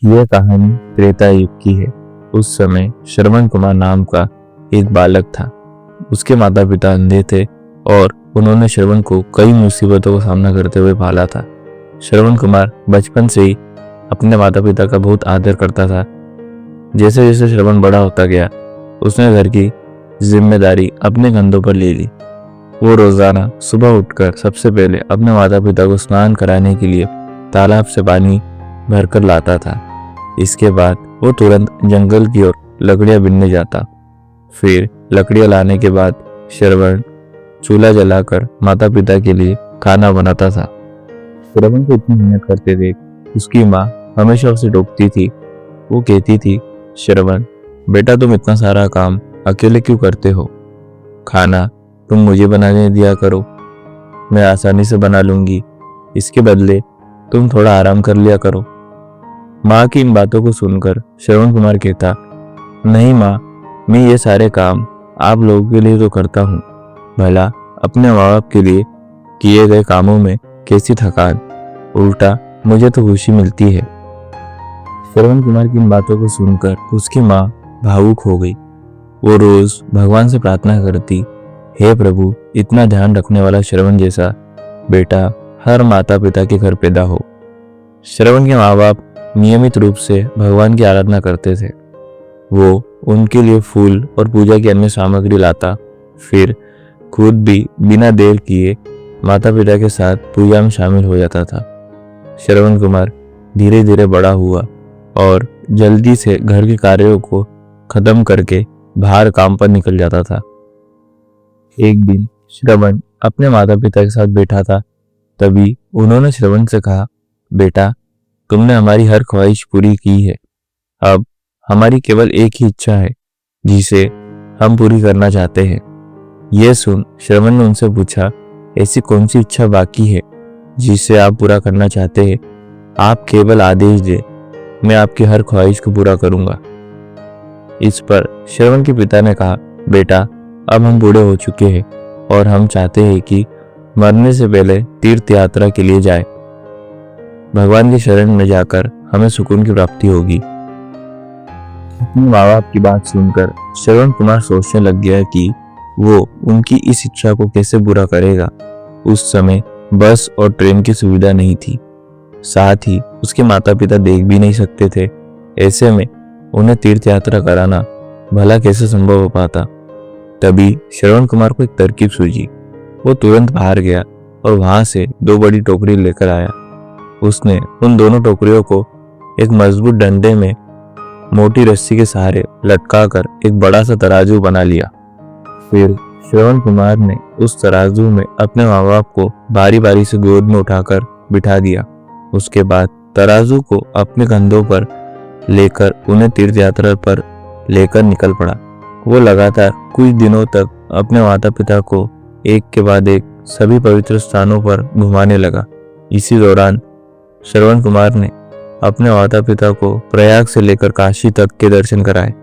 यह कहानी त्रेता युग की है। उस समय श्रवण कुमार नाम का एक बालक था। उसके माता पिता अंधे थे और उन्होंने श्रवण को कई मुसीबतों का सामना करते हुए पाला था। श्रवण कुमार बचपन से ही अपने माता पिता का बहुत आदर करता था। जैसे जैसे श्रवण बड़ा होता गया, उसने घर की जिम्मेदारी अपने कंधों पर ले ली। वो रोजाना सुबह उठकर सबसे पहले अपने माता पिता को स्नान कराने के लिए तालाब से पानी भरकर लाता था। इसके बाद वो तुरंत जंगल की ओर लकड़ियां बीनने जाता। फिर लकड़ियां लाने के बाद श्रवण चूल्हा जलाकर माता पिता के लिए खाना बनाता था। श्रवण को इतनी मेहनत करते देख उसकी माँ हमेशा उसे टोकती थी। वो कहती थी, श्रवण बेटा, तुम इतना सारा काम अकेले क्यों करते हो? खाना तुम मुझे बनाने दिया करो, मैं आसानी से बना लूंगी। इसके बदले तुम थोड़ा आराम कर लिया करो। माँ की इन बातों को सुनकर श्रवण कुमार कहता, नहीं माँ, मैं ये सारे काम आप लोगों के लिए तो करता हूँ, भला अपने माँ बाप के लिए किए गए कामों में कैसी थकान, उल्टा मुझे तो खुशी मिलती है। श्रवण कुमार की इन बातों को सुनकर उसकी माँ भावुक हो गई। वो रोज भगवान से प्रार्थना करती, हे प्रभु, इतना ध्यान रखने वाला श्रवण जैसा बेटा हर माता पिता के घर पैदा हो। श्रवण के माँ बाप नियमित रूप से भगवान की आराधना करते थे। वो उनके लिए फूल और पूजा की अन्य सामग्री लाता, फिर खुद भी बिना देर किए माता पिता के साथ पूजा में शामिल हो जाता था। श्रवण कुमार धीरे धीरे बड़ा हुआ और जल्दी से घर के कार्यों को खत्म करके बाहर काम पर निकल जाता था। एक दिन श्रवण अपने माता पिता के साथ बैठा था। तभी उन्होंने श्रवण से कहा, बेटा, तुमने हमारी हर ख्वाहिश पूरी की है। अब हमारी केवल एक ही इच्छा है जिसे हम पूरी करना चाहते हैं। यह सुन श्रवण ने उनसे पूछा, ऐसी कौन सी इच्छा बाकी है जिसे आप पूरा करना चाहते हैं? आप केवल आदेश दे, मैं आपकी हर ख्वाहिश को पूरा करूंगा। इस पर श्रवण के पिता ने कहा, बेटा, अब हम बूढ़े हो चुके हैं और हम चाहते हैं कि मरने से पहले तीर्थ यात्रा के लिए जाए। भगवान की शरण में जाकर हमें सुकून की प्राप्ति होगी। अपने माँ बाप की बात सुनकर श्रवण कुमार सोचने लग गया कि वो उनकी इस इच्छा को कैसे पूरा करेगा। उस समय बस और ट्रेन की सुविधा नहीं थी, साथ ही उसके माता पिता देख भी नहीं सकते थे। ऐसे में उन्हें तीर्थ यात्रा कराना भला कैसे संभव हो पाता। तभी श्रवण कुमार को एक तरकीब सूझी। वो तुरंत बाहर गया और वहां से 2 बड़ी टोकरी लेकर आया। उसने उन दोनों टोकरियों को एक मजबूत डंडे में मोटी रस्सी के सहारे लटकाकर एक बड़ा सा तराजू बना लिया। फिर श्रवण कुमार ने उस तराजू में अपने माँ बाप को बारी बारी से गोद में उठाकर बिठा दिया। उसके बाद तराजू को अपने कंधों पर लेकर उन्हें तीर्थ यात्रा पर लेकर निकल पड़ा। वो लगातार कुछ दिनों तक अपने माता पिता को एक के बाद एक सभी पवित्र स्थानों पर घुमाने लगा। इसी दौरान श्रवण कुमार ने अपने माता पिता को प्रयाग से लेकर काशी तक के दर्शन कराए।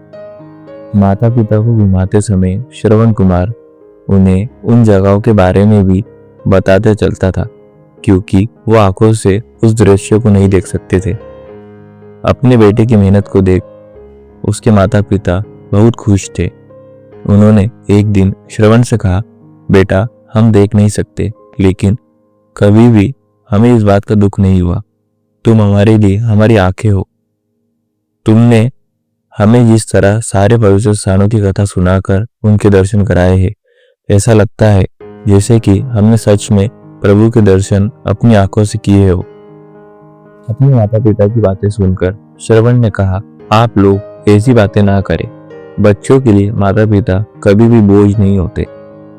माता पिता को घुमाते समय श्रवण कुमार उन्हें उन जगहों के बारे में भी बताते चलता था, क्योंकि वो आंखों से उस दृश्य को नहीं देख सकते थे। अपने बेटे की मेहनत को देख उसके माता पिता बहुत खुश थे। उन्होंने एक दिन श्रवण से कहा, बेटा, हम देख नहीं सकते, लेकिन कभी भी हमें इस बात का दुख नहीं हुआ। तुम हमारे लिए हमारी आंखें हो। तुमने हमें जिस तरह सारे पवित्र स्थानों की कथा सुनाकर उनके दर्शन कराए हैं, ऐसा लगता है जैसे कि हमने सच में प्रभु के दर्शन अपनी आंखों से किए हो। अपने माता पिता की बातें सुनकर श्रवण ने कहा, आप लोग ऐसी बातें ना करें। बच्चों के लिए माता पिता कभी भी बोझ नहीं होते।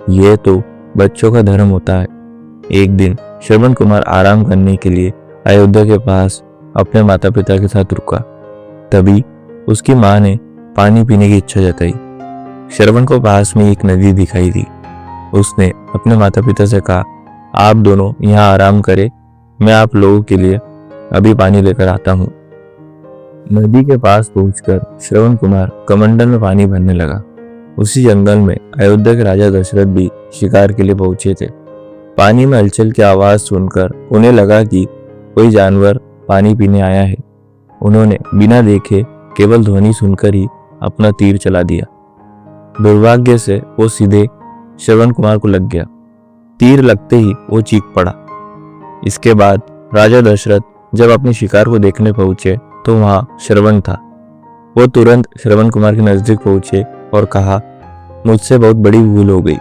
यह तो बच्चों का धर्म होता है। एक दिन श्रवण कुमार आराम करने के लिए अयोध्या के पास अपने माता पिता के साथ रुका। तभी उसकी माँ ने पानी पीने की इच्छा जताई। श्रवण को पास में एक नदी दिखाई दी। उसने अपने माता पिता से कहा, आप दोनों यहाँ आराम करें, मैं आप लोगों के लिए अभी पानी लेकर आता हूँ। नदी के पास पहुंचकर श्रवण कुमार कमंडल में पानी भरने लगा। उसी जंगल में अयोध्या के राजा दशरथ भी शिकार के लिए पहुंचे थे। पानी में हलचल की आवाज सुनकर उन्हें लगा कि कोई जानवर पानी पीने आया है। उन्होंने बिना देखे केवल ध्वनि सुनकर ही अपना तीर चला दिया। दुर्भाग्य से वो सीधे श्रवण कुमार को लग गया। तीर लगते ही वो चीख पड़ा। इसके बाद राजा दशरथ जब अपने शिकार को देखने पहुंचे तो वहां श्रवण था। वो तुरंत श्रवण कुमार के नजदीक पहुंचे और कहा, मुझसे बहुत बड़ी भूल हो गई,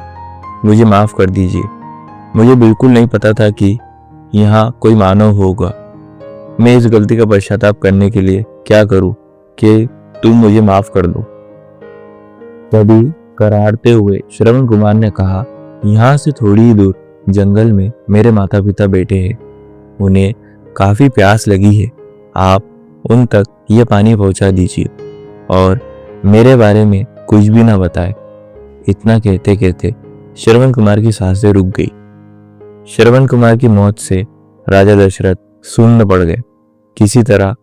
मुझे माफ कर दीजिए। मुझे बिल्कुल नहीं पता था कि यहाँ कोई मानव होगा। मैं इस गलती का पश्चाताप करने के लिए क्या करूं कि तुम मुझे माफ कर दो। तभी करारते हुए श्रवण कुमार ने कहा, यहाँ से थोड़ी ही दूर जंगल में मेरे माता पिता बैठे हैं, उन्हें काफी प्यास लगी है, आप उन तक ये पानी पहुंचा दीजिए और मेरे बारे में कुछ भी ना बताए। इतना कहते कहते श्रवण कुमार की सांसें रुक गई। श्रवण कुमार की मौत से राजा दशरथ सुन्न पड़ गए। किसी तरह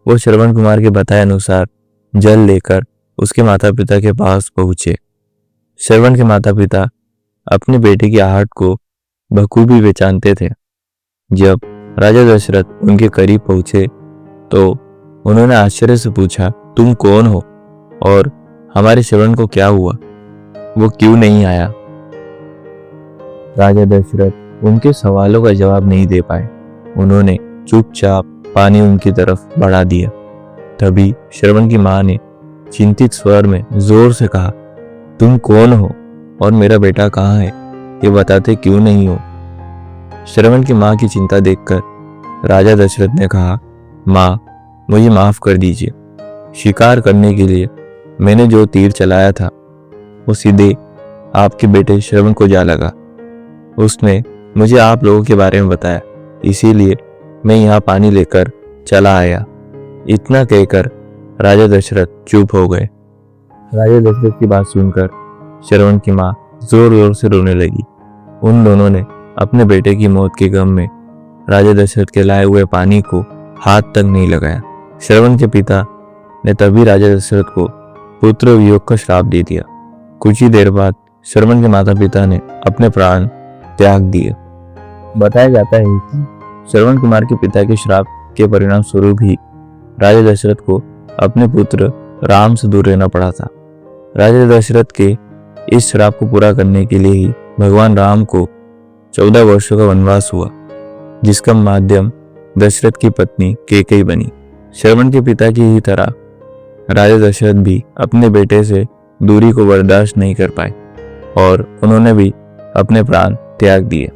वो श्रवण कुमार के बताए अनुसार जल लेकर उसके माता पिता के पास पहुंचे। श्रवण के माता पिता अपने बेटे की आहट को बखूबी पहचानते थे। जब राजा दशरथ उनके करीब पहुंचे तो उन्होंने आश्चर्य से पूछा, तुम कौन हो और हमारे श्रवण को क्या हुआ, वो क्यों नहीं आया? राजा दशरथ उनके सवालों का जवाब नहीं दे पाए। उन्होंने चुपचाप पानी उनकी तरफ बढ़ा दिया। तभी श्रवण की मां ने चिंतित स्वर में जोर से कहा, तुम कौन हो और मेरा बेटा कहाँ है, ये बताते क्यों नहीं हो? श्रवण की मां की चिंता देखकर राजा दशरथ ने कहा, मां, मुझे माफ कर दीजिए। शिकार करने के लिए मैंने जो तीर चलाया था वो सीधे आपके बेटे श्रवण को जा लगा। उसने मुझे आप लोगों के बारे में बताया, इसीलिए मैं यहाँ पानी लेकर चला आया। इतना कहकर राजा दशरथ चुप हो गए। राजा दशरथ की बात सुनकर श्रवण की मां जोर जोर से रोने लगी। उन दोनों ने अपने बेटे की मौत के गम में राजा दशरथ के लाए हुए पानी को हाथ तक नहीं लगाया। श्रवण के पिता ने तभी राजा दशरथ को पुत्र वियोग का श्राप दे दिया। कुछ ही देर बाद श्रवण के माता पिता ने अपने प्राण त्याग दिए। बताया जाता है कि श्रवण कुमार के पिता के श्राप के परिणाम स्वरूप ही राजा दशरथ को अपने पुत्र राम से दूर रहना पड़ा था। राजा दशरथ के इस श्राप को पूरा करने के लिए ही भगवान राम को 14 वर्षों का वनवास हुआ, जिसका माध्यम दशरथ की पत्नी कैकेयी बनी। श्रवण के पिता की ही तरह राजा दशरथ भी अपने बेटे से दूरी को बर्दाश्त नहीं कर पाए और उन्होंने भी अपने प्राण त्याग दिए।